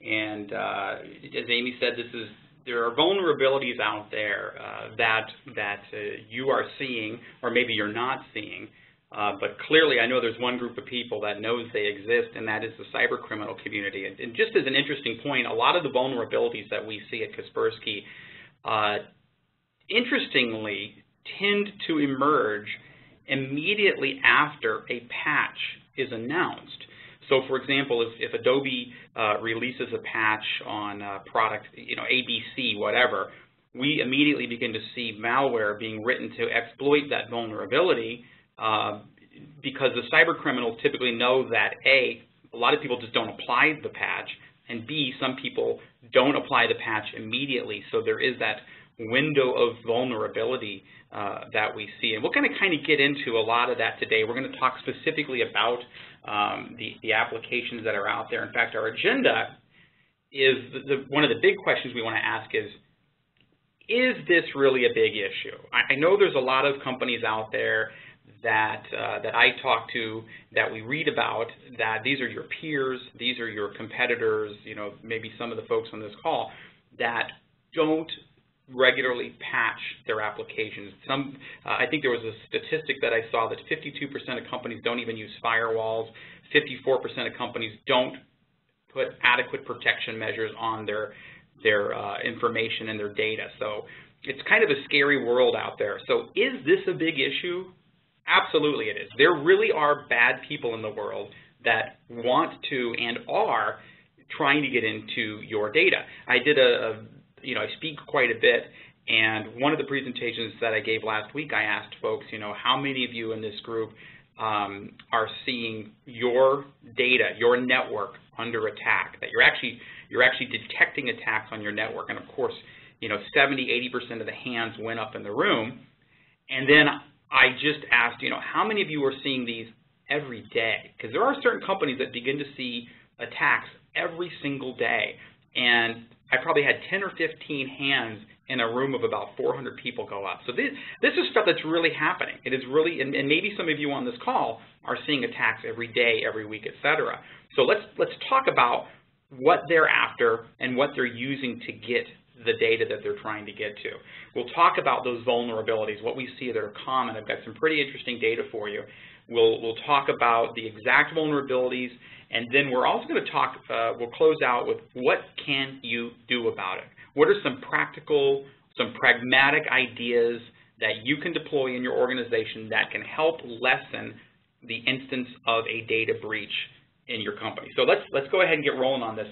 And as Amy said, there are vulnerabilities out there that you are seeing, or maybe you're not seeing. But clearly, I know there's one group of people that knows they exist, and that is the cyber criminal community. And just as an interesting point, a lot of the vulnerabilities that we see at Kaspersky, interestingly, tend to emerge immediately after a patch is announced. So, for example, if Adobe releases a patch on product, ABC, whatever, we immediately begin to see malware being written to exploit that vulnerability because the cyber criminals typically know that A, a lot of people just don't apply the patch, and B, some people don't apply the patch immediately. So there is that window of vulnerability that we see. And we're going to kind of get into a lot of that today. We're going to talk specifically about the applications that are out there. In fact, our agenda is one of the big questions we want to ask is this really a big issue? I know there's a lot of companies out there that I talk to, that we read about, that these are your peers, these are your competitors, maybe some of the folks on this call, that don't regularly patch their applications. I think there was a statistic that I saw that 52% of companies don't even use firewalls, 54% of companies don't put adequate protection measures on their information and their data. So it's kind of a scary world out there. So is this a big issue? Absolutely it is. There really are bad people in the world that want to and are trying to get into your data. I did I speak quite a bit, and one of the presentations that I gave last week, I asked folks, how many of you in this group are seeing your data, your network under attack, that you're actually detecting attacks on your network. And of course, 70–80% of the hands went up in the room. And then I just asked, how many of you are seeing these every day? Because there are certain companies that begin to see attacks every single day. And I probably had 10 or 15 hands in a room of about 400 people go up. So this is stuff that's really happening. It is really, and maybe some of you on this call are seeing attacks every day, every week, etc. So let's talk about what they're after and what they're using to get the data that they're trying to get to. We'll talk about those vulnerabilities, what we see that are common. I've got some pretty interesting data for you. We'll talk about the exact vulnerabilities, and then we're also going to talk, we'll close out with what can you do about it? What are some practical, some pragmatic ideas that you can deploy in your organization that can help lessen the instance of a data breach in your company? So let's go ahead and get rolling on this.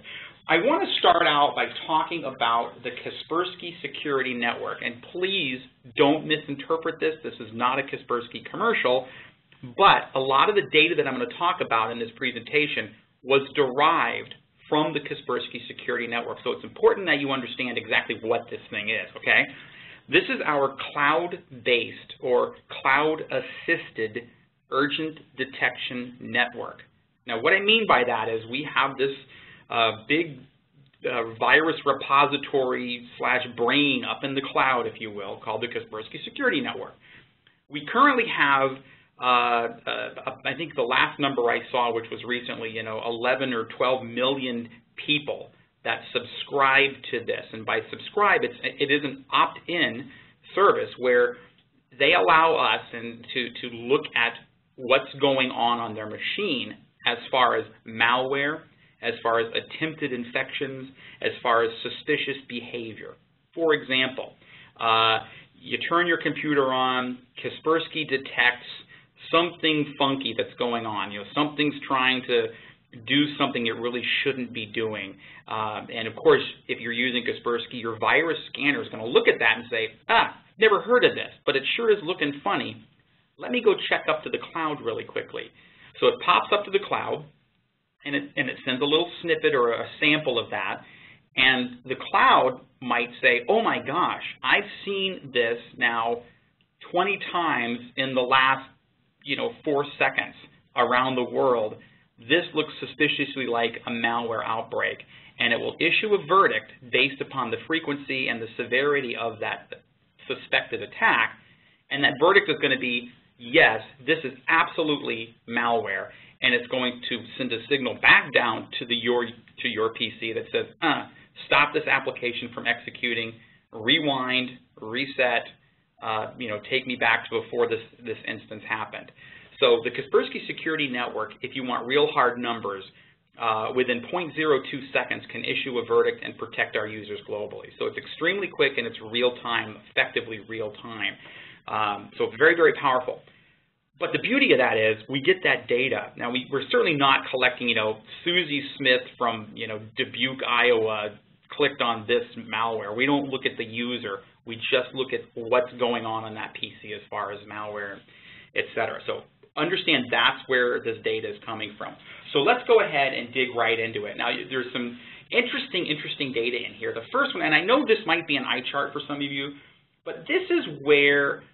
I want to start out by talking about the Kaspersky Security Network, and please don't misinterpret this. This is not a Kaspersky commercial, but a lot of the data that I'm going to talk about in this presentation was derived from the Kaspersky Security Network. So it's important that you understand exactly what this thing is, okay? This is our cloud-based or cloud-assisted urgent detection network. Now, what I mean by that is we have this big virus repository / brain up in the cloud, if you will, called the Kaspersky Security Network. We currently have, I think the last number I saw, which was recently, 11 or 12 million people that subscribe to this. And by subscribe, it is an opt-in service where they allow us to look at what's going on their machine as far as malware, as far as attempted infections, as far as suspicious behavior. For example, you turn your computer on, Kaspersky detects something funky that's going on. Something's trying to do something it really shouldn't be doing. And of course, if you're using Kaspersky, your virus scanner is going to look at that and say, never heard of this, but it sure is looking funny. Let me go check up to the cloud really quickly. So it pops up to the cloud, and it sends a little snippet or a sample of that, and the cloud might say, oh my gosh, I've seen this now 20 times in the last 4 seconds around the world. This looks suspiciously like a malware outbreak, and it will issue a verdict based upon the frequency and the severity of that suspected attack, and that verdict is going to be, yes, this is absolutely malware, and it's going to send a signal back down to your PC that says, stop this application from executing, rewind, reset, take me back to before this instance happened. So the Kaspersky security network, if you want real hard numbers, within 0.02 seconds can issue a verdict and protect our users globally. So it's extremely quick and it's real time, effectively real time. So it's very, very powerful. But the beauty of that is we get that data. Now we're certainly not collecting, Susie Smith from, Dubuque, Iowa clicked on this malware. We don't look at the user. We just look at what's going on that PC as far as malware, et cetera. So understand that's where this data is coming from. So let's go ahead and dig right into it. Now there's some interesting data in here. The first one, and I know this might be an eye chart for some of you, but this is where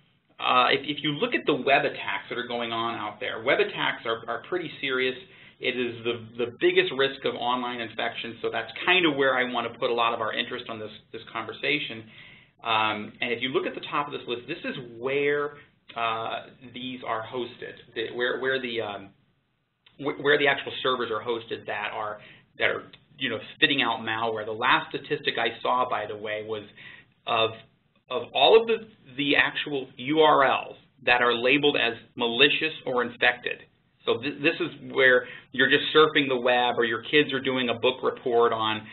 if you look at the web attacks that are going on out there, web attacks are pretty serious. It is the biggest risk of online infection, so that's kind of where I want to put a lot of our interest on this conversation. And if you look at the top of this list, this is where these are hosted, where the actual servers are hosted that are spitting out malware. The last statistic I saw, by the way, was of all of the actual URLs that are labeled as malicious or infected. So this is where you're just surfing the web, or your kids are doing a book report on,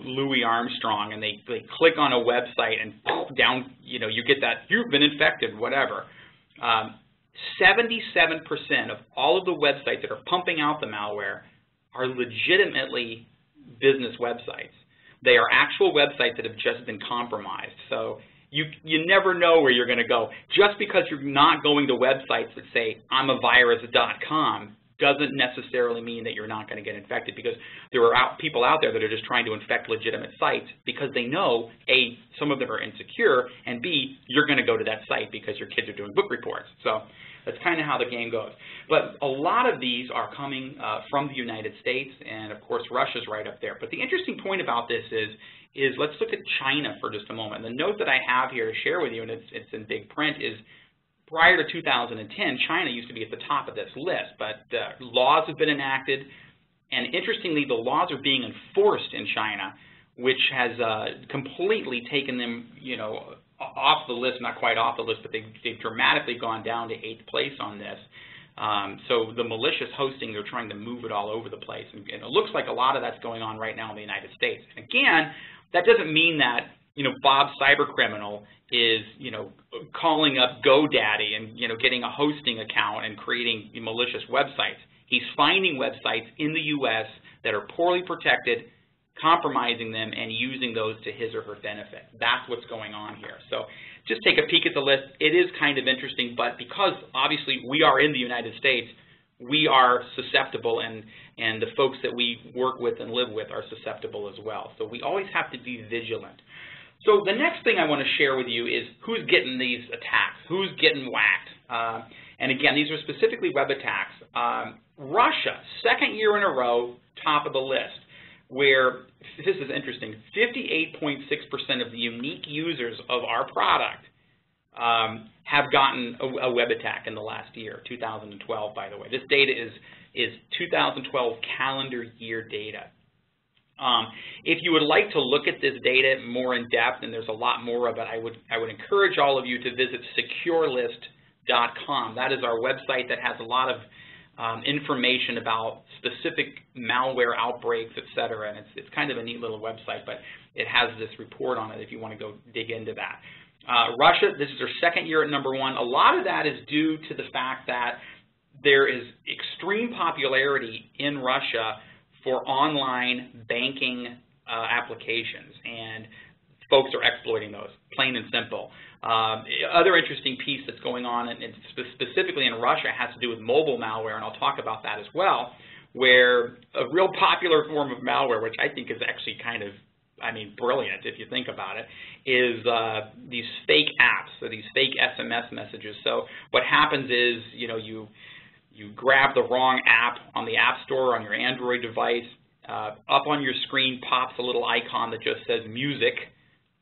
Louis Armstrong, and they click on a website and down, you get that you've been infected, whatever. 77% of all of the websites that are pumping out the malware are legitimately business websites. They are actual websites that have just been compromised. So you never know where you're going to go. Just because you're not going to websites that say imavirus.com doesn't necessarily mean that you're not going to get infected, because there are people out there that are just trying to infect legitimate sites because they know, A, some of them are insecure, and B, you're going to go to that site because your kids are doing book reports. So that's kind of how the game goes. But a lot of these are coming from the United States, and of course Russia's right up there. But the interesting point about this is let's look at China for just a moment. And the note that I have here to share with you, and it's in big print, is prior to 2010, China used to be at the top of this list, but laws have been enacted, and interestingly, the laws are being enforced in China, which has completely taken them, off the list, not quite off the list, but they've dramatically gone down to 8th place on this. So the malicious hosting, they're trying to move it all over the place, and it looks like a lot of that's going on right now in the United States. And again, that doesn't mean that Bob Cybercriminal is calling up GoDaddy and getting a hosting account and creating malicious websites. He's finding websites in the U.S. that are poorly protected, compromising them, and using those to his or her benefit. That's what's going on here. So just take a peek at the list. It is kind of interesting, but because obviously we are in the United States, we are susceptible, and the folks that we work with and live with are susceptible as well. So we always have to be vigilant. So the next thing I want to share with you is who's getting these attacks, who's getting whacked. And again, these are specifically web attacks. Russia, second year in a row, top of the list, where, this is interesting, 58.6% of the unique users of our product have gotten a web attack in the last year, 2012, by the way. This data is 2012 calendar year data. If you would like to look at this data more in depth, and there's a lot more of it, I would encourage all of you to visit securelist.com. That is our website that has a lot of information about specific malware outbreaks, et cetera, and it's kind of a neat little website, but it has this report on it if you want to go dig into that. Russia, this is their second year at #1. A lot of that is due to the fact that there is extreme popularity in Russia for online banking applications, and folks are exploiting those, plain and simple. Other interesting piece that's going on, and specifically in Russia, has to do with mobile malware, and I'll talk about that as well, where a real popular form of malware, which I think is actually kind of, brilliant if you think about it, is these fake apps, so these fake SMS messages. So what happens is, you grab the wrong app on the App Store on your Android device, up on your screen pops a little icon that just says music,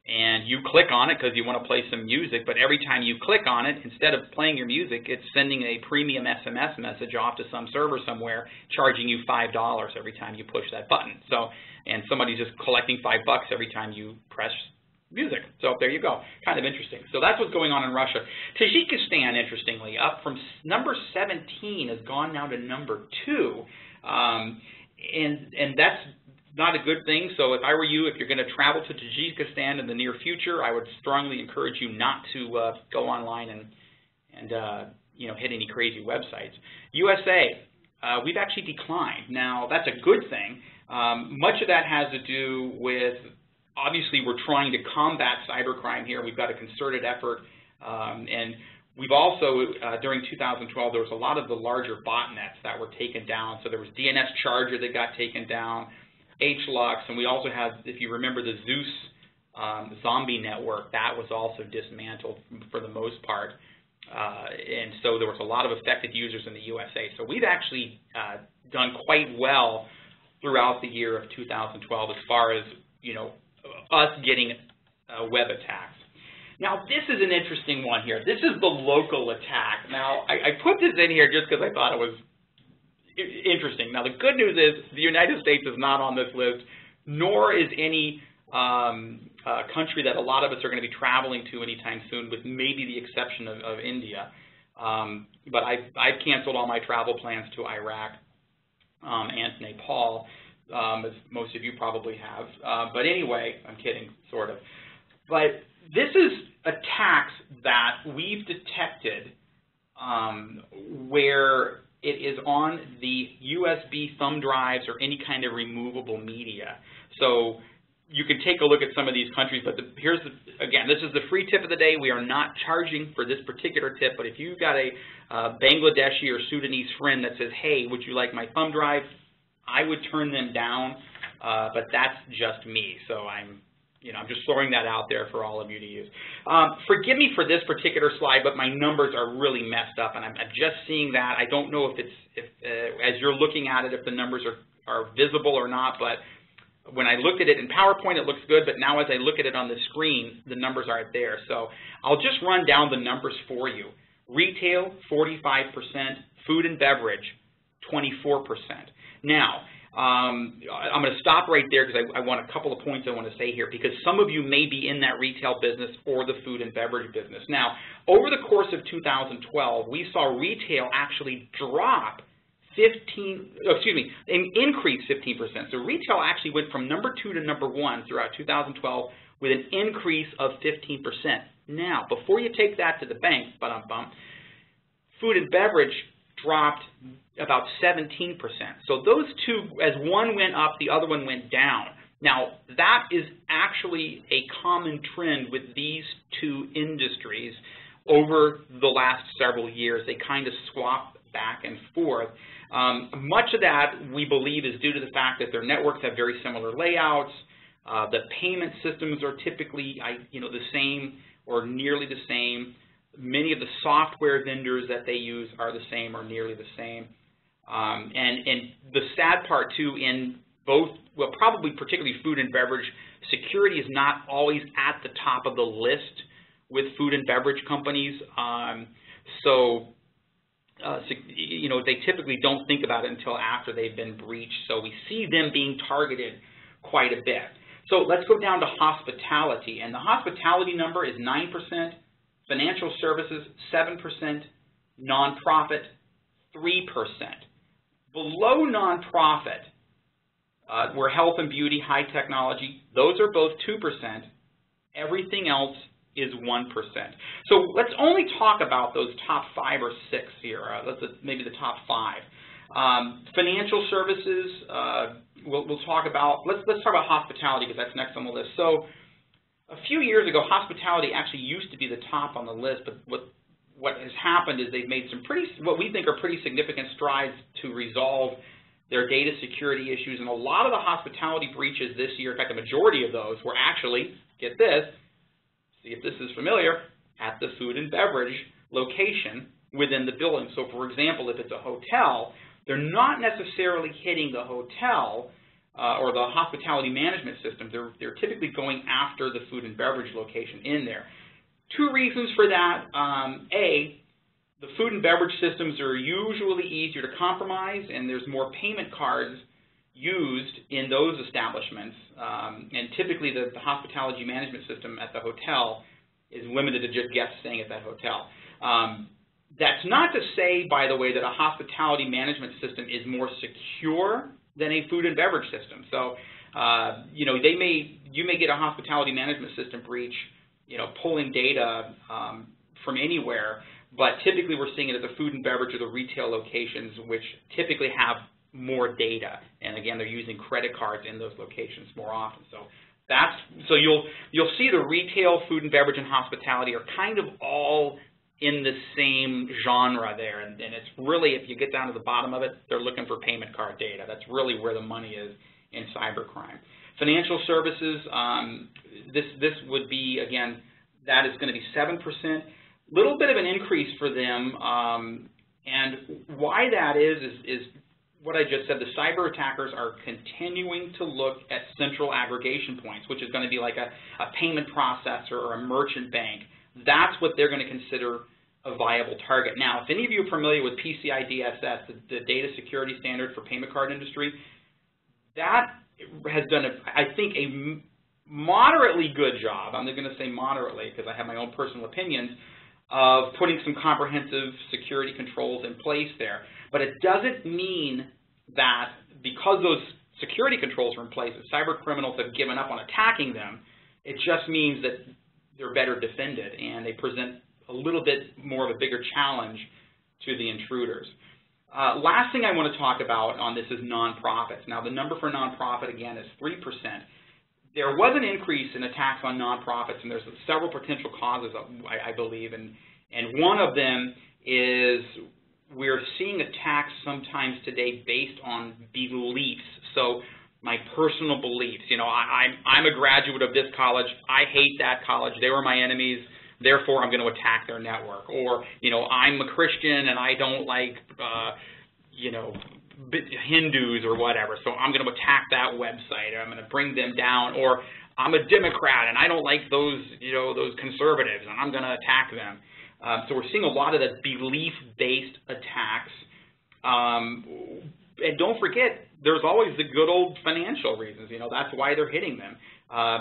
and you click on it because you want to play some music, but every time you click on it, instead of playing your music, it's sending a premium SMS message off to some server somewhere, charging you $5 every time you push that button. So, and somebody's just collecting $5 every time you press music. So there you go. Kind of interesting. So that's what's going on in Russia. Tajikistan, interestingly, up from number 17, has gone now to number 2, and that's not a good thing. So if I were you, if you're going to travel to Tajikistan in the near future, I would strongly encourage you not to go online and you know, hit any crazy websites. USA, we've actually declined. Now that's a good thing. Much of that has to do with, obviously, we're trying to combat cybercrime here. We've got a concerted effort, and we've also, during 2012, there was a lot of the larger botnets that were taken down. So there was DNS Charger that got taken down, HLux, and we also have, if you remember, the Zeus zombie network, that was also dismantled for the most part. And so there was a lot of affected users in the USA. So we've actually done quite well throughout the year of 2012 as far as, you know, us getting web attacks. Now, this is an interesting one here. This is the local attack. Now, I put this in here just because I thought it was interesting. Now, the good news is the United States is not on this list, nor is any country that a lot of us are going to be traveling to anytime soon, with maybe the exception of India. But I've canceled all my travel plans to Iraq and Nepal, as most of you probably have. But anyway, I'm kidding, sort of. But this is attacks that we've detected where it is on the USB thumb drives or any kind of removable media. So you can take a look at some of these countries, but again, this is the free tip of the day. We are not charging for this particular tip, but if you've got a Bangladeshi or Sudanese friend that says, hey, would you like my thumb drive, I would turn them down, but that's just me. So I'm just throwing that out there for all of you to use. Forgive me for this particular slide, but my numbers are really messed up, and I'm just seeing that. I don't know if as you're looking at it, if the numbers are visible or not, but when I looked at it in PowerPoint, it looks good, but now as I look at it on the screen, the numbers aren't there. So I'll just run down the numbers for you. Retail, 45%. Food and beverage, 24%. Now, I'm going to stop right there because I want a couple of points I want to say here, because some of you may be in that retail business or the food and beverage business. Now, over the course of 2012, we saw retail actually increase 15%. So retail actually went from number 2 to number 1 throughout 2012 with an increase of 15%. Now, before you take that to the bank, food and beverage dropped about 17%. So those two, as one went up, the other one went down. Now, that is actually a common trend with these two industries over the last several years. They kind of swap back and forth. Much of that, we believe, is due to the fact that their networks have very similar layouts. The payment systems are typically the same or nearly the same. Many of the software vendors that they use are the same or nearly the same. And the sad part, too, in both, well, probably particularly food and beverage, security is not always at the top of the list with food and beverage companies. They typically don't think about it until after they've been breached. So we see them being targeted quite a bit. So let's go down to hospitality. And the hospitality number is 9%. Financial services, 7%, nonprofit, 3%. Below nonprofit, were health and beauty, high technology. Those are both 2%. Everything else is 1%. So let's only talk about those top 5 or 6 here. Maybe the top 5. Financial services, we'll talk about. Let's talk about hospitality because that's next on the list. So a few years ago, hospitality actually used to be the top on the list, but what has happened is they've made some what we think are pretty significant strides to resolve their data security issues, and a lot of the hospitality breaches this year, in fact, the majority of those were actually, get this, see if this is familiar, at the food and beverage location within the building. So, for example, if it's a hotel, they're not necessarily hitting the hotel, or the hospitality management system, they're typically going after the food and beverage location in there. Two reasons for that. A, the food and beverage systems are usually easier to compromise, and there's more payment cards used in those establishments. And typically the hospitality management system at the hotel is limited to just guests staying at that hotel. That's not to say, by the way, that a hospitality management system is more secure than a food and beverage system. So, you know, you may get a hospitality management system breach, you know, pulling data from anywhere, but typically we're seeing it at the food and beverage or the retail locations, which typically have more data. And again, they're using credit cards in those locations more often. So you'll see the retail, food and beverage, and hospitality are kind of all in the same genre there, and it's really, if you get down to the bottom of it, they're looking for payment card data. That's really where the money is in cybercrime. Financial services, this would be, again, that is going to be 7%. Little bit of an increase for them, and why that is what I just said. The cyber attackers are continuing to look at central aggregation points, which is going to be like a payment processor or a merchant bank. That's what they're going to consider a viable target. Now, if any of you are familiar with PCI DSS, the data security standard for payment card industry, that has done, I think, a moderately good job. I'm going to say moderately because I have my own personal opinions of putting some comprehensive security controls in place there. But it doesn't mean that because those security controls are in place, that cyber criminals have given up on attacking them. It just means that they're better defended, and they present a little bit more of a bigger challenge to the intruders. Last thing I want to talk about on this is nonprofits. Now, the number for nonprofit, again, is 3%. There was an increase in attacks on nonprofits, and there's several potential causes, I believe, and one of them is we're seeing attacks sometimes today based on beliefs. So my personal beliefs, you know, I'm a graduate of this college, I hate that college, they were my enemies, therefore I'm going to attack their network. Or, you know, I'm a Christian and I don't like, you know, Hindus or whatever, so I'm going to attack that website, I'm going to bring them down. Or I'm a Democrat and I don't like those, you know, those conservatives, and I'm going to attack them. So we're seeing a lot of the belief-based attacks. And don't forget, there's always the good old financial reasons. You know, that's why they're hitting them.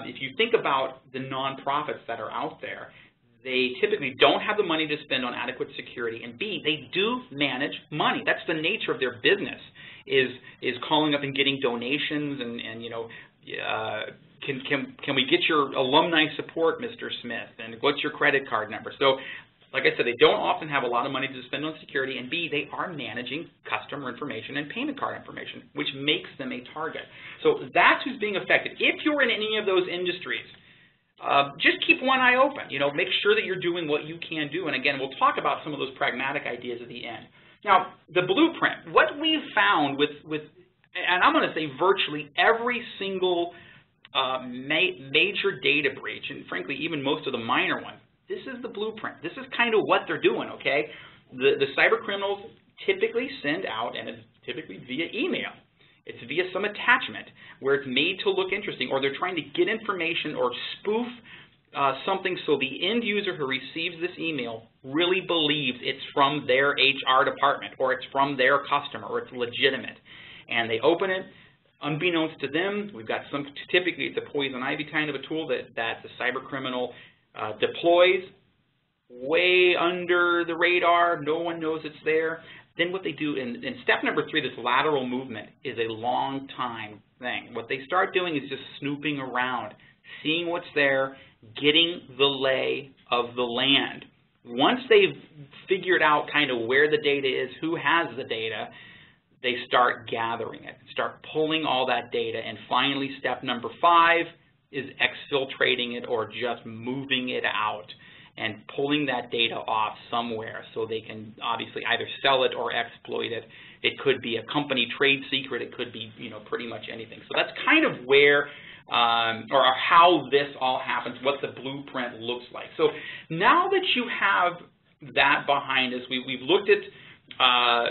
If you think about the nonprofits that are out there, they typically don't have the money to spend on adequate security, and B, they do manage money. That's the nature of their business, is calling up and getting donations and you know, can we get your alumni support, Mr. Smith, and what's your credit card number? So, like I said, they don't often have a lot of money to spend on security, and B, they are managing customer information and payment card information, which makes them a target. So that's who's being affected. If you're in any of those industries, just keep one eye open. You know, make sure that you're doing what you can do. And again, we'll talk about some of those pragmatic ideas at the end. Now, the blueprint, what we've found with and I'm going to say virtually every single major data breach, and frankly, even most of the minor ones, this is the blueprint. This is kind of what they're doing, okay? The cyber criminals typically send out, and it's typically via email. It's via some attachment where it's made to look interesting, or they're trying to get information or spoof something so the end user who receives this email really believes it's from their HR department, or it's from their customer, or it's legitimate. And they open it. Unbeknownst to them, we've got some, typically it's a poison ivy kind of a tool that the cyber criminal deploys way under the radar. No one knows it's there. Then what they do, in step number 3, this lateral movement is a long time thing. What they start doing is just snooping around, seeing what's there, getting the lay of the land. Once they've figured out kind of where the data is, who has the data, they start gathering it, start pulling all that data, and finally step number 5 is exfiltrating it, or just moving it out and pulling that data off somewhere so they can obviously either sell it or exploit it. It could be a company trade secret. It could be, you know, pretty much anything. So that's kind of where or how this all happens, what the blueprint looks like. So now that you have that behind us, we've looked at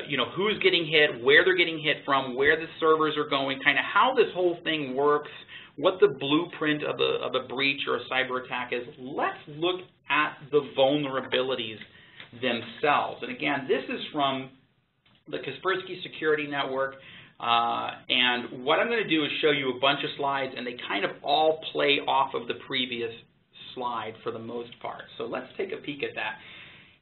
you know, who's getting hit, where they're getting hit from, where the servers are going, kind of how this whole thing works, what the blueprint of a breach or a cyber attack is. Let's look at the vulnerabilities themselves. And again, this is from the Kaspersky Security Network. And what I'm going to do is show you a bunch of slides, and they kind of all play off of the previous slide for the most part. So let's take a peek at that.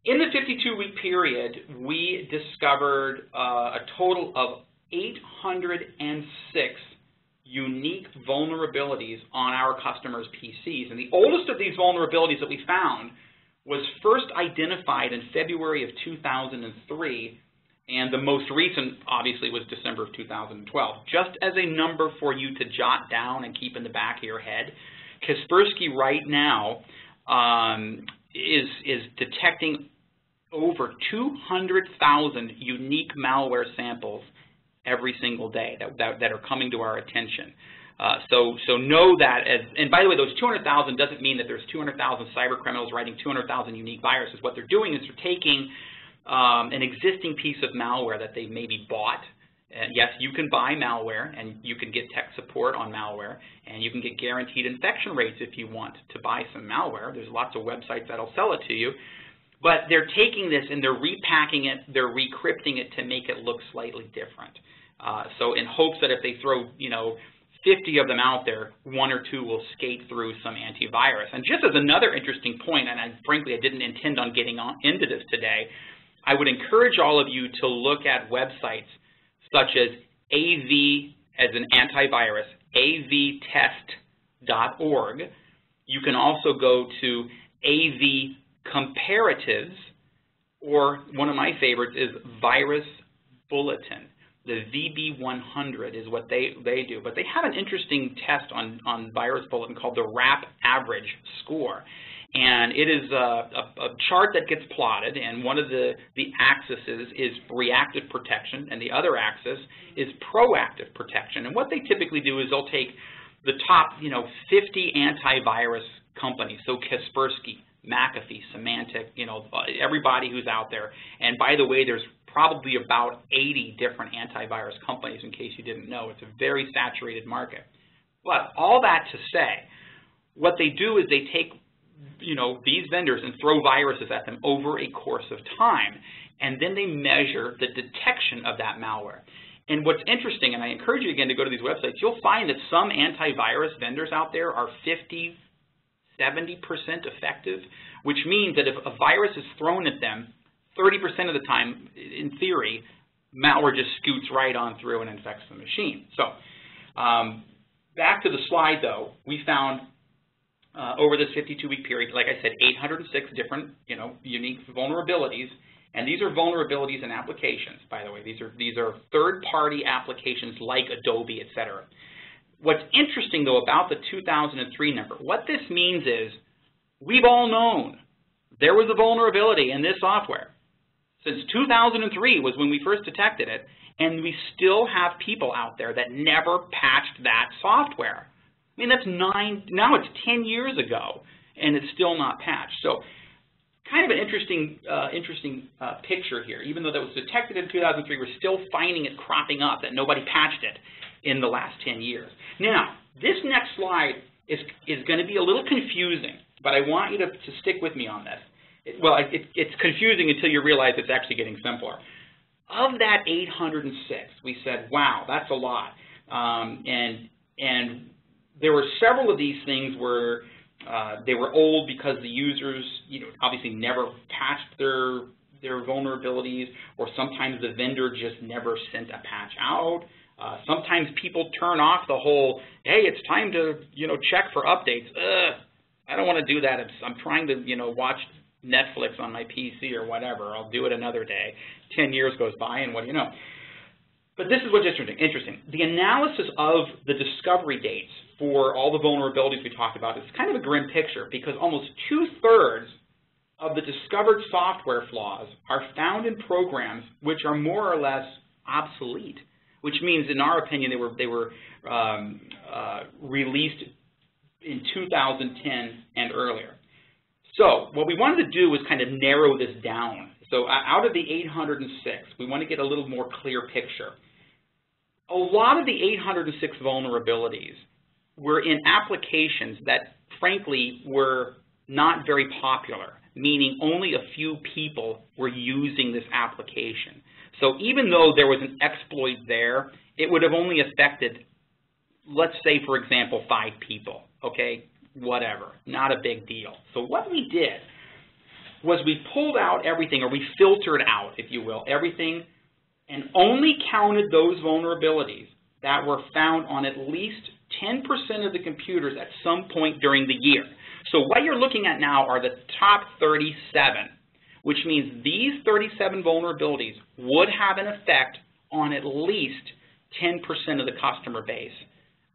In the 52-week period, we discovered a total of 806 unique vulnerabilities on our customers' PCs. And the oldest of these vulnerabilities that we found was first identified in February of 2003, and the most recent, obviously, was December of 2012. Just as a number for you to jot down and keep in the back of your head, Kaspersky right now is detecting over 200,000 unique malware samples every single day that are coming to our attention. So know that, and by the way, those 200,000 doesn't mean that there's 200,000 cyber criminals writing 200,000 unique viruses. What they're doing is they're taking an existing piece of malware that they maybe bought. And yes, you can buy malware, and you can get tech support on malware, and you can get guaranteed infection rates if you want to buy some malware. There's lots of websites that'll sell it to you. But they're taking this and they're repacking it, they're recrypting it to make it look slightly different. So in hopes that if they throw, you know, 50 of them out there, 1 or 2 will skate through some antivirus. And just as another interesting point, and frankly I didn't intend on getting into this today, I would encourage all of you to look at websites such as AV, as an antivirus, avtest.org. You can also go to AV Comparatives, or one of my favorites is Virus Bulletin. The VB100 is what they do. But they have an interesting test on Virus Bulletin called the RAP Average Score. And it is a chart that gets plotted, and one of the axes is reactive protection, and the other axis is proactive protection. And what they typically do is they'll take the top, 50 antivirus companies, so Kaspersky, McAfee, Symantec, everybody who's out there. And by the way, there's probably about 80 different antivirus companies, in case you didn't know. It's a very saturated market. But all that to say, what they do is they take these vendors and throw viruses at them over a course of time, and then they measure the detection of that malware. And what's interesting, and I encourage you again to go to these websites, you'll find that some antivirus vendors out there are 50, 70% effective, which means that if a virus is thrown at them, 30% of the time, in theory, malware just scoots right on through and infects the machine. So back to the slide, though, we found over this 52-week period, like I said, 806 different, unique vulnerabilities, and these are vulnerabilities in applications. By the way, these are third-party applications like Adobe, et cetera. What's interesting, though, about the 2003 number, what this means is we've all known there was a vulnerability in this software. Since 2003 was when we first detected it, and we still have people out there that never patched that software. I mean, now it's 10 years ago, and it's still not patched. So kind of an interesting picture here. Even though that was detected in 2003, we're still finding it cropping up, that nobody patched it in the last 10 years. Now, this next slide is going to be a little confusing, but I want you to stick with me on this. It's confusing until you realize it's actually getting simpler. Of that 806, we said, wow, that's a lot. And there were several of these things where they were old because the users, obviously never patched their vulnerabilities, or sometimes the vendor just never sent a patch out. Sometimes people turn off the whole, hey, it's time to, check for updates. I don't want to do that. I'm trying to, watch Netflix on my PC or whatever. I'll do it another day. 10 years goes by, and what do you know? But this is what's interesting. The analysis of the discovery dates for all the vulnerabilities we talked about is kind of a grim picture, because almost 2/3 of the discovered software flaws are found in programs which are more or less obsolete, which means, in our opinion, they were released in 2010 and earlier. So what we wanted to do was kind of narrow this down So out of the 806, we want to get a little more clear picture. A lot of the 806 vulnerabilities were in applications that, frankly, were not very popular, meaning only a few people were using this application. So even though there was an exploit there, it would have only affected, let's say, for example, 5 people, okay? Whatever, not a big deal. So what we did was we pulled out everything, or we filtered out, if you will, everything, and only counted those vulnerabilities that were found on at least 10% of the computers at some point during the year. So what you're looking at now are the top 37, which means these 37 vulnerabilities would have an effect on at least 10% of the customer base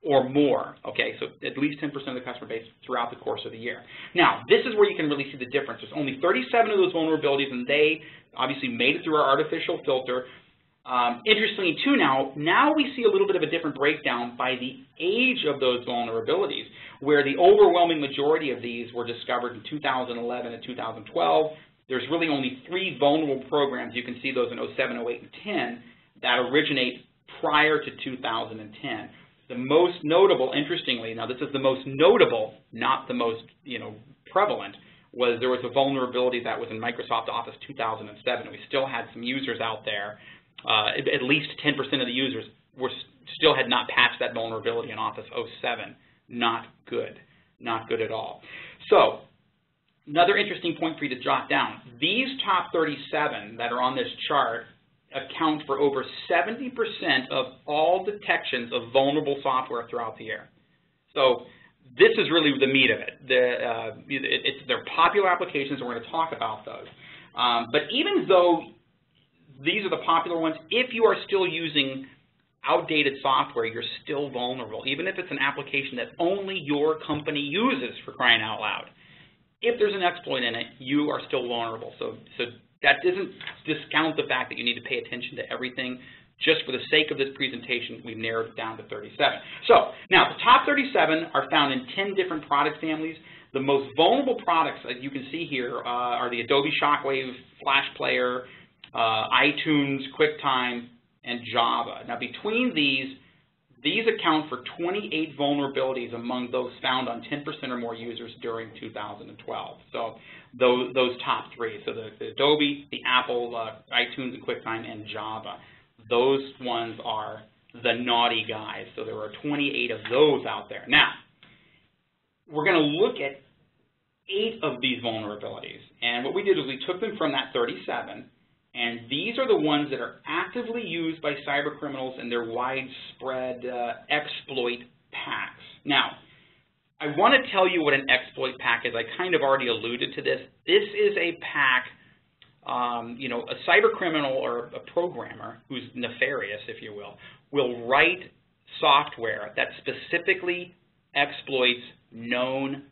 or more, okay? So at least 10% of the customer base throughout the course of the year. Now, this is where you can really see the difference. There's only 37 of those vulnerabilities, and they obviously made it through our artificial filter. Interestingly, too, now we see a little bit of a different breakdown by the age of those vulnerabilities, where the overwhelming majority of these were discovered in 2011 and 2012. There's really only 3 vulnerable programs. You can see those in 07, 08, and 10 that originate prior to 2010. The most notable, interestingly, now this is the most notable, not the most prevalent, was there was a vulnerability that was in Microsoft Office 2007. We still had some users out there. At least 10% of the users still had not patched that vulnerability in Office 07. Not good. Not good at all. So another interesting point for you to jot down. These top 37 that are on this chart account for over 70% of all detections of vulnerable software throughout the year. So this is really the meat of it. They're popular applications, and we're going to talk about those. But even though these are the popular ones, if you are still using outdated software, you're still vulnerable, even if it's an application that only your company uses, for crying out loud. If there's an exploit in it, you are still vulnerable. So that doesn't discount the fact that you need to pay attention to everything. Just for the sake of this presentation, we've narrowed it down to 37. So now the top 37 are found in 10 different product families. The most vulnerable products, as you can see here, are the Adobe Shockwave Flash Player, iTunes, QuickTime, and Java. Now between these account for 28 vulnerabilities among those found on 10% or more users during 2012. So those top 3, so the Adobe, the Apple, iTunes, and QuickTime, and Java. Those ones are the naughty guys. So there are 28 of those out there. Now, we're going to look at 8 of these vulnerabilities. And what we did is we took them from that 37, and these are the ones that are actively used by cyber criminals in their widespread exploit packs. Now, I want to tell you what an exploit pack is. I kind of already alluded to this. This is a pack, a cyber criminal or a programmer who's nefarious, if you will write software that specifically exploits known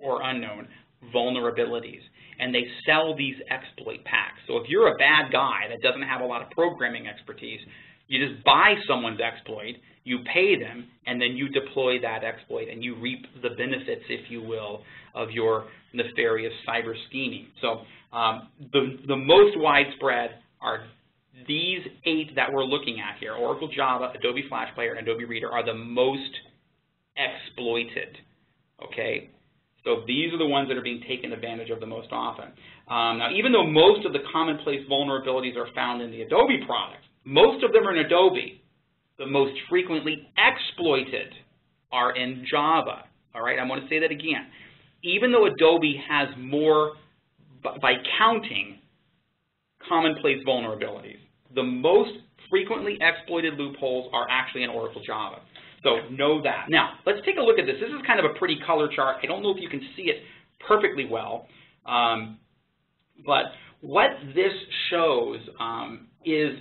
or unknown vulnerabilities. And they sell these exploit packs. So if you're a bad guy that doesn't have a lot of programming expertise, you just buy someone's exploit, you pay them, and then you deploy that exploit, and you reap the benefits, if you will, of your nefarious cyber scheming. So the most widespread are these 8 that we're looking at here. Oracle Java, Adobe Flash Player, and Adobe Reader are the most exploited, okay? So these are the ones that are being taken advantage of the most often. Now, even though most of the commonplace vulnerabilities are found in the Adobe product, most of them are in Adobe. The most frequently exploited are in Java. All right, I want to say that again. Even though Adobe has more, by counting, commonplace vulnerabilities, the most frequently exploited loopholes are actually in Oracle Java. So know that. Now, let's take a look at this. This is kind of a pretty color chart. I don't know if you can see it perfectly well, but what this shows is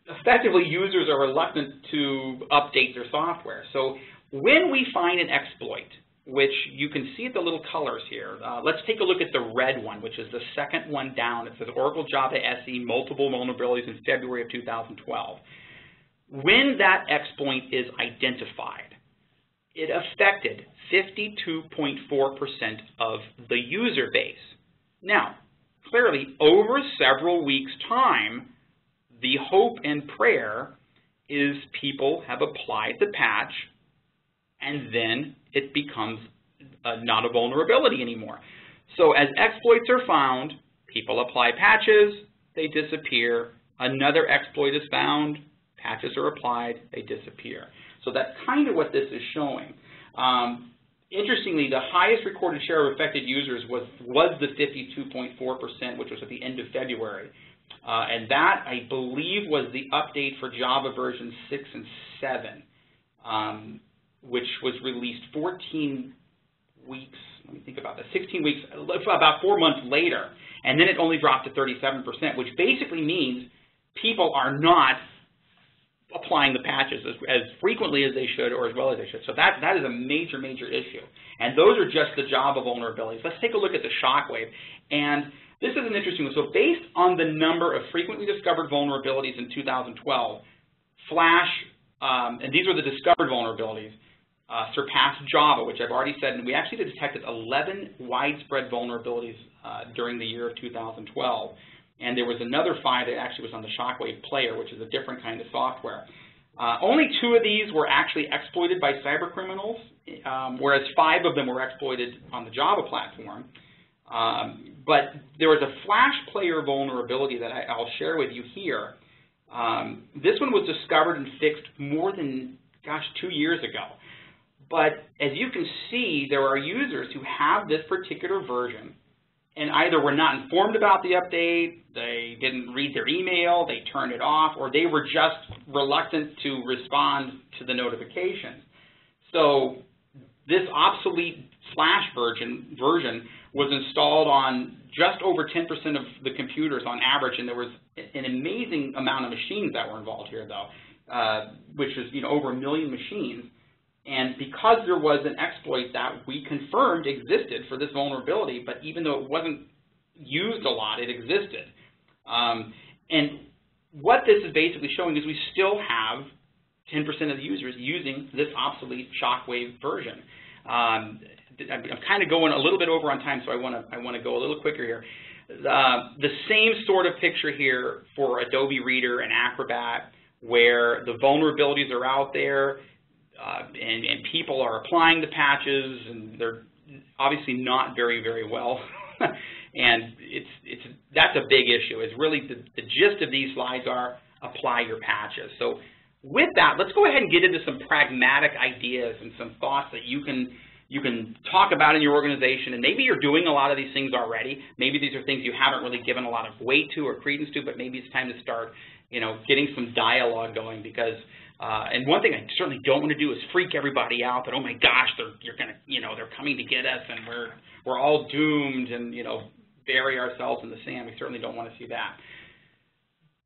effectively users are reluctant to update their software. So when we find an exploit, which you can see at the little colors here, let's take a look at the red one, which is the second one down. It says Oracle Java SE, multiple vulnerabilities in February of 2012. When that exploit is identified, it affected 52.4% of the user base. Now, clearly, over several weeks' time, the hope and prayer is people have applied the patch, and then it becomes not a vulnerability anymore. So as exploits are found, people apply patches, they disappear. Another exploit is found, patches are applied, they disappear. So that's kind of what this is showing. Interestingly, the highest recorded share of affected users was the 52.4%, which was at the end of February. And that, I believe, was the update for Java version 6 and 7, which was released 14 weeks, let me think about that, 16 weeks, about 4 months later. And then it only dropped to 37%, which basically means people are not applying the patches as frequently as they should or as well as they should. So that is a major, major issue. And those are just the Java vulnerabilities. Let's take a look at the Shockwave. And this is an interesting one. So based on the number of frequently discovered vulnerabilities in 2012, Flash, and these were the discovered vulnerabilities, surpassed Java, which I've already said, and we actually detected 11 widespread vulnerabilities during the year of 2012. And there was another 5 that actually was on the Shockwave player, which is a different kind of software. Only 2 of these were actually exploited by cyber criminals, whereas 5 of them were exploited on the Java platform. But there was a Flash player vulnerability that I'll share with you here. This one was discovered and fixed more than, 2 years ago. But as you can see, there are users who have this particular version and either were not informed about the update, they didn't read their email, they turned it off, or they were just reluctant to respond to the notifications. So this obsolete Flash version was installed on just over 10% of the computers on average, and there was an amazing amount of machines that were involved here, though, which was over 1 million machines. And because there was an exploit that we confirmed existed for this vulnerability, but even though it wasn't used a lot, it existed. And what this is basically showing is we still have 10% of the users using this obsolete Shockwave version. I'm kind of going a little bit over on time, so I want to go a little quicker here. The same sort of picture here for Adobe Reader and Acrobat, where the vulnerabilities are out there, and people are applying the patches, and they're obviously not very, very well. And that's a big issue. It's really the gist of these slides are apply your patches. So with that, let's go ahead and get into some pragmatic ideas and some thoughts that you can talk about in your organization. And maybe you're doing a lot of these things already. Maybe these are things you haven't really given a lot of weight to or credence to, but maybe it's time to start, getting some dialogue going, because and one thing I certainly don't want to do is freak everybody out that, oh my gosh, they're coming to get us and we're all doomed and bury ourselves in the sand. We certainly don't want to see that.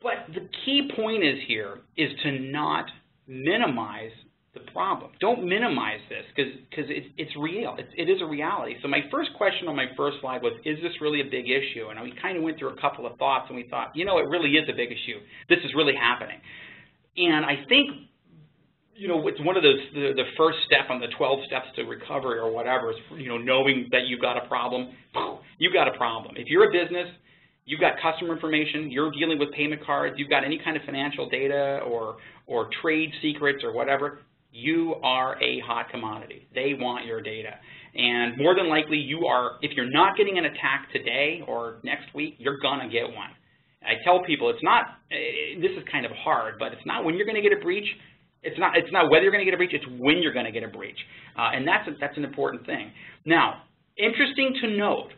But the key point here is to not minimize the problem. Don't minimize this, because it's real. It is a reality. So my first question on my first slide was, is this really a big issue? And we kind of went through a couple of thoughts, and we thought, it really is a big issue. This is really happening. And I think, it's one of those, the first step on the 12 steps to recovery or whatever is, knowing that you've got a problem. You've got a problem. If you're a business, you've got customer information, you're dealing with payment cards, you've got any kind of financial data or trade secrets or whatever, you are a hot commodity. They want your data. And more than likely you are, if you're not getting an attack today or next week, you're gonna get one. I tell people it's not, this is kind of hard, but it's not when you're gonna get a breach. It's not whether you're gonna get a breach, it's when you're gonna get a breach. And that's an important thing. Now, interesting to note,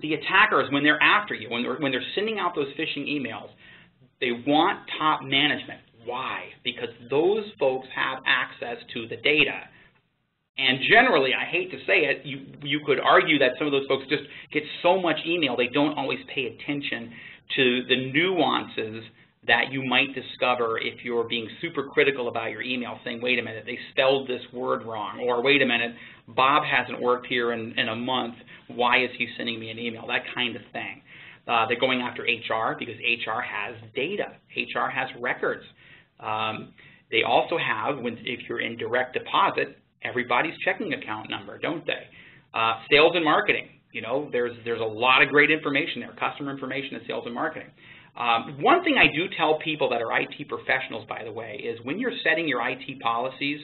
the attackers, when they're after you, when they're sending out those phishing emails, they want top management. Why? Because those folks have access to the data. And generally, I hate to say it, you could argue that some of those folks just get so much email, they don't always pay attention to the nuances that you might discover if you're being super critical about your email, saying, wait a minute, they spelled this word wrong, or wait a minute, Bob hasn't worked here in a month, why is he sending me an email, that kind of thing. They're going after HR because HR has data. HR has records. They also have, if you're in direct deposit, everybody's checking account number, don't they? Sales and marketing. You know, there's a lot of great information there, customer information and sales and marketing. One thing I do tell people that are IT professionals, by the way, is when you're setting your IT policies,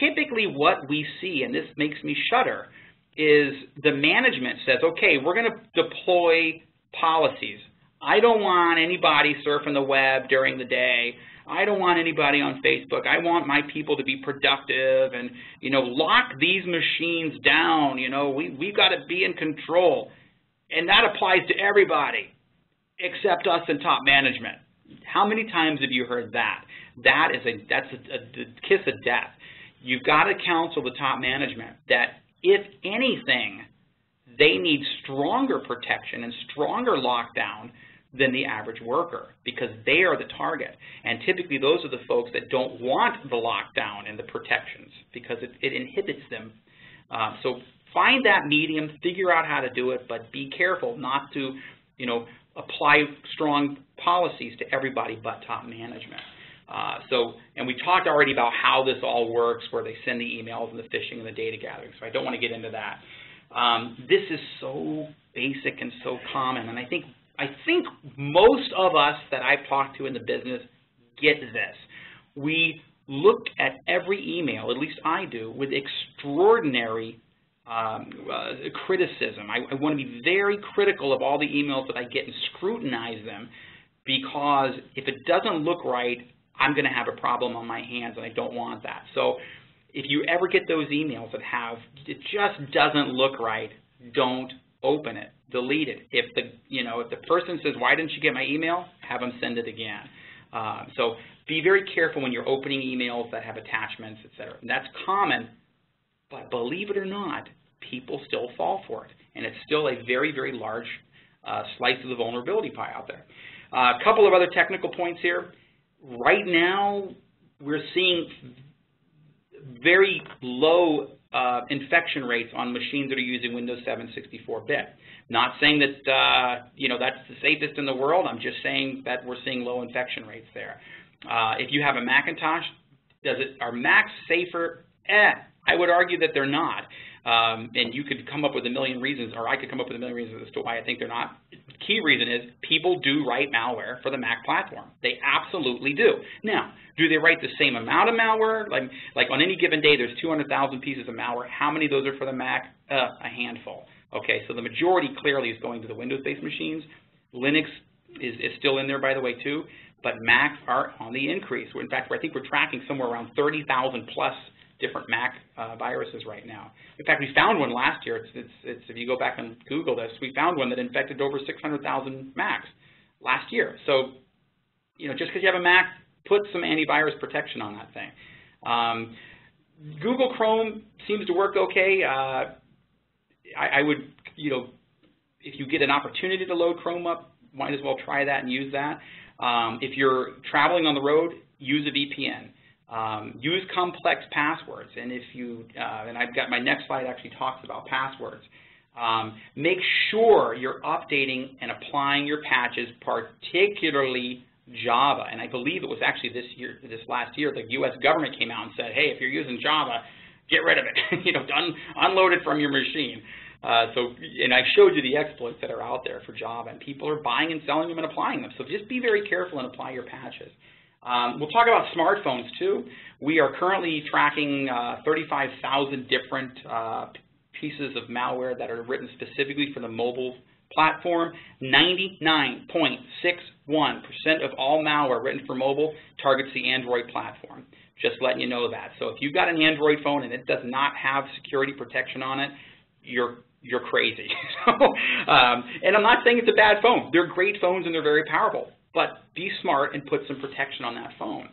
typically what we see, and this makes me shudder, is the management says, okay, we're going to deploy policies. I don't want anybody surfing the web during the day. I don't want anybody on Facebook. I want my people to be productive and, you know, lock these machines down. You know, we've got to be in control. And that applies to everybody except us in top management. How many times have you heard that? That's a kiss of death. You've got to counsel the top management that, if anything, they need stronger protection and stronger lockdown than the average worker, because they are the target. And typically those are the folks that don't want the lockdown and the protections, because it inhibits them. So find that medium, figure out how to do it, but be careful not to, you know, apply strong policies to everybody but top management. And we talked already about how this all works, where they send the emails and the phishing and the data gathering, so I don't want to get into that. This is so basic and so common, and I think most of us that I've talked to in the business get this. We look at every email, at least I do, with extraordinary criticism. I want to be very critical of all the emails that I get and scrutinize them, because if it doesn't look right, I'm going to have a problem on my hands, and I don't want that. So if you ever get those emails that have, it just doesn't look right, don't open it, delete it. If the person says, why didn't you get my email, have them send it again. So be very careful when you're opening emails that have attachments, etc. And that's common, but believe it or not, people still fall for it, and it's still a very, very large slice of the vulnerability pie out there. A couple of other technical points here. Right now, we're seeing very low infection rates on machines that are using Windows 7 64-bit. Not saying that that's the safest in the world. I'm just saying that we're seeing low infection rates there. If you have a Macintosh, are Macs safer? I would argue that they're not. And you could come up with a million reasons, or I could come up with a million reasons as to why I think they're not. The key reason is people do write malware for the Mac platform. They absolutely do. Now, do they write the same amount of malware? Like on any given day, there's 200,000 pieces of malware. How many of those are for the Mac? A handful. Okay, so the majority clearly is going to the Windows-based machines. Linux is still in there, by the way, too. But Macs are on the increase. In fact, I think we're tracking somewhere around 30,000 plus different Mac viruses right now. In fact, we found one last year. If you go back and Google this, we found one that infected over 600,000 Macs last year. So, just because you have a Mac, put some antivirus protection on that thing. Google Chrome seems to work okay. I would, if you get an opportunity to load Chrome up, might as well try that and use that. If you're traveling on the road, use a VPN. Use complex passwords, and if you, and I've got my next slide actually talks about passwords. Make sure you're updating and applying your patches, particularly Java. And I believe it was actually this last year, the U.S. government came out and said, hey, if you're using Java, get rid of it. Unload it from your machine. And I showed you the exploits that are out there for Java, and people are buying and selling them and applying them. So just be very careful and apply your patches. We'll talk about smartphones too. We are currently tracking 35,000 different pieces of malware that are written specifically for the mobile platform. 99.61% of all malware written for mobile targets the Android platform. Just letting you know that. So if you've got an Android phone and it does not have security protection on it, you're crazy. And I'm not saying it's a bad phone. They're great phones and they're very powerful. But be smart and put some protection on that phone.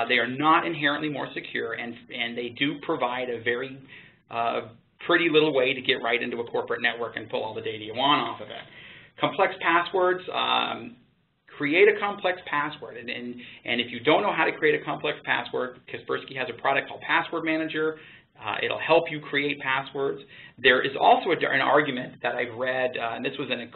They are not inherently more secure, and they do provide a very pretty little way to get right into a corporate network and pull all the data you want off of it. Complex passwords, create a complex password. And if you don't know how to create a complex password, Kaspersky has a product called Password Manager. It'll help you create passwords. There is also an argument that I've read, and this was in a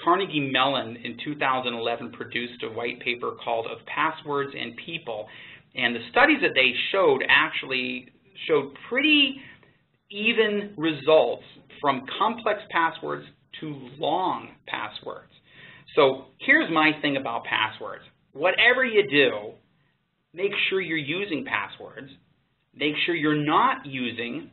Carnegie Mellon in 2011 produced a white paper called Of Passwords and People, and the studies that they showed actually showed pretty even results from complex passwords to long passwords. So here's my thing about passwords. Whatever you do, make sure you're using passwords. Make sure you're not using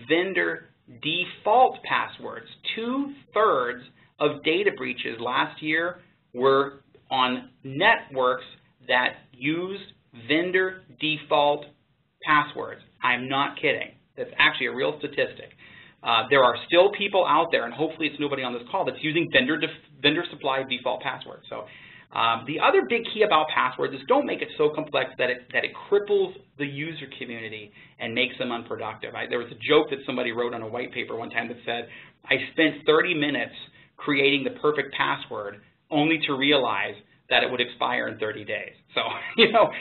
vendor default passwords. 2/3 of data breaches last year were on networks that use vendor default passwords. I'm not kidding. That's actually a real statistic. There are still people out there, and hopefully it's nobody on this call, that's using vendor supplied default passwords. So the other big key about passwords is don't make it so complex that it cripples the user community and makes them unproductive. There was a joke that somebody wrote on a white paper one time that said, I spent 30 minutes creating the perfect password only to realize that it would expire in 30 days. So, you know,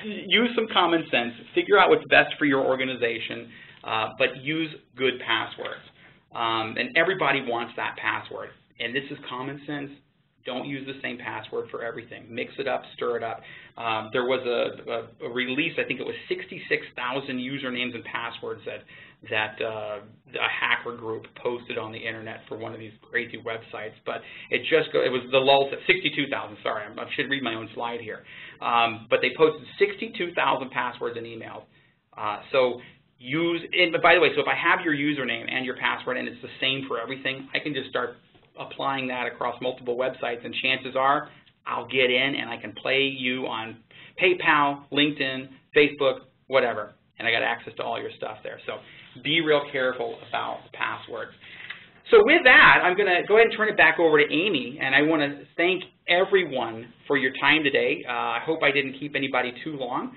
use some common sense, figure out what's best for your organization, but use good passwords. And everybody wants that password. And this is common sense. Don't use the same password for everything. Mix it up, stir it up. There was a release, I think it was 66,000 usernames and passwords that a hacker group posted on the internet for one of these crazy websites. But it was the lulls at 62,000. Sorry, I should read my own slide here. But they posted 62,000 passwords and emails. But by the way, so if I have your username and your password and it's the same for everything, I can just start applying that across multiple websites, and chances are I'll get in and I can play you on PayPal, LinkedIn, Facebook, whatever, and I got access to all your stuff there. So be real careful about passwords. So with that, I'm going to go ahead and turn it back over to Amy, and I want to thank everyone for your time today. I hope I didn't keep anybody too long,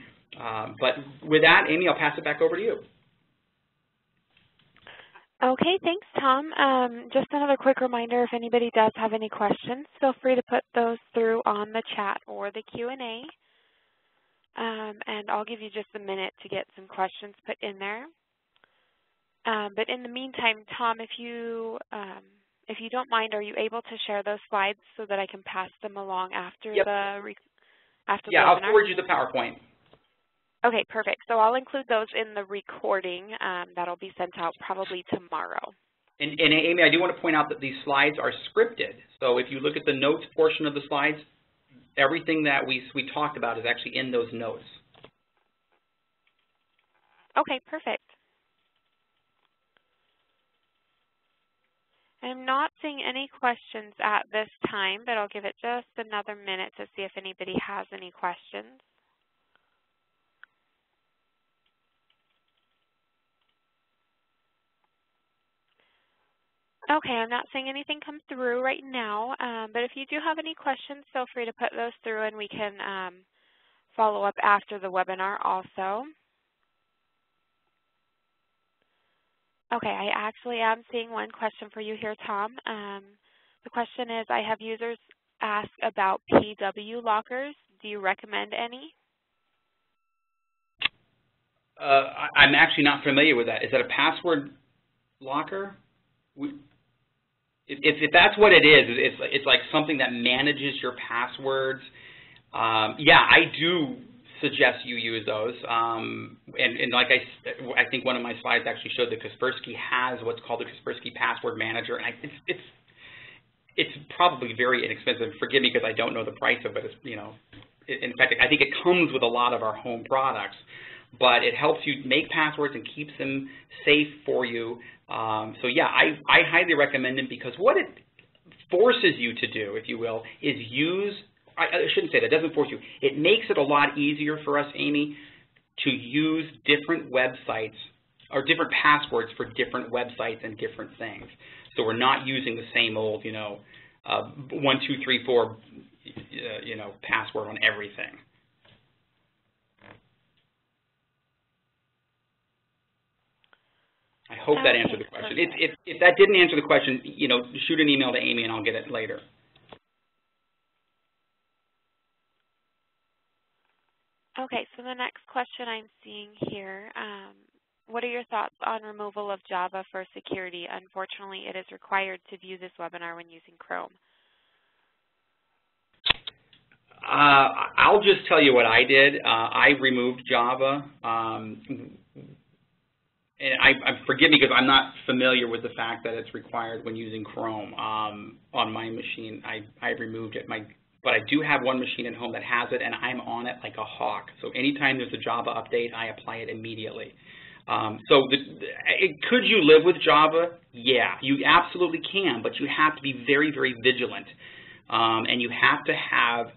but with that, Amy, I'll pass it back over to you. Okay, thanks, Tom. Just another quick reminder, if anybody does have any questions, feel free to put those through on the chat or the Q&A. And I'll give you just a minute to get some questions put in there. But in the meantime, Tom, if you don't mind, are you able to share those slides so that I can pass them along after Yep. the webinar? I'll forward you the PowerPoint. Okay, perfect. So I'll include those in the recording that'll be sent out probably tomorrow. And Amy, I do want to point out that these slides are scripted. So if you look at the notes portion of the slides, everything that we talked about is actually in those notes. Okay, perfect. I'm not seeing any questions at this time, but I'll give it just another minute to see if anybody has any questions. Okay, I'm not seeing anything come through right now, but if you do have any questions, feel free to put those through and we can follow up after the webinar also. Okay, I actually am seeing one question for you here, Tom. The question is, I have users ask about PW lockers. Do you recommend any? I'm actually not familiar with that. Is that a password locker? If that's what it is, it's like something that manages your passwords. Yeah, I do suggest you use those. And like I think one of my slides actually showed that Kaspersky has what's called the Kaspersky Password Manager, and it's probably very inexpensive. Forgive me because I don't know the price of it. It's, you know, in fact, I think it comes with a lot of our home products, but it helps you make passwords and keeps them safe for you. So yeah, I highly recommend it because what it forces you to do, if you will, is use, I shouldn't say that, it doesn't force you. It makes it a lot easier for us, Amy, to use different websites or different passwords for different websites and different things. So we're not using the same old, 1, 2, 3, 4, password on everything. I hope that answered the question. If that didn't answer the question, shoot an email to Amy and I'll get it later. Okay, so the next question I'm seeing here, what are your thoughts on removal of Java for security? Unfortunately, it is required to view this webinar when using Chrome. I'll just tell you what I did. I removed Java. forgive me because I'm not familiar with the fact that it's required when using Chrome. On my machine, I removed it. But I do have one machine at home that has it, and I'm on it like a hawk. So anytime there's a Java update, I apply it immediately. Could you live with Java? Yeah, you absolutely can, but you have to be very, very vigilant. And you have to have,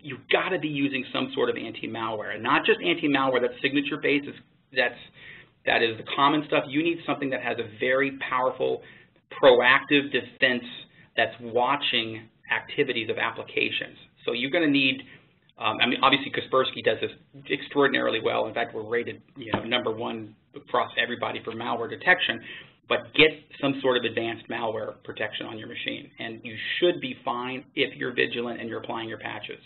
you've got to be using some sort of anti-malware. And not just anti-malware that's signature-based, that is the common stuff. You need something that has a very powerful, proactive defense that's watching activities of applications. So you're going to need, I mean, obviously Kaspersky does this extraordinarily well. In fact, we're rated, #1 across everybody for malware detection. But get some sort of advanced malware protection on your machine, and you should be fine if you're vigilant and you're applying your patches.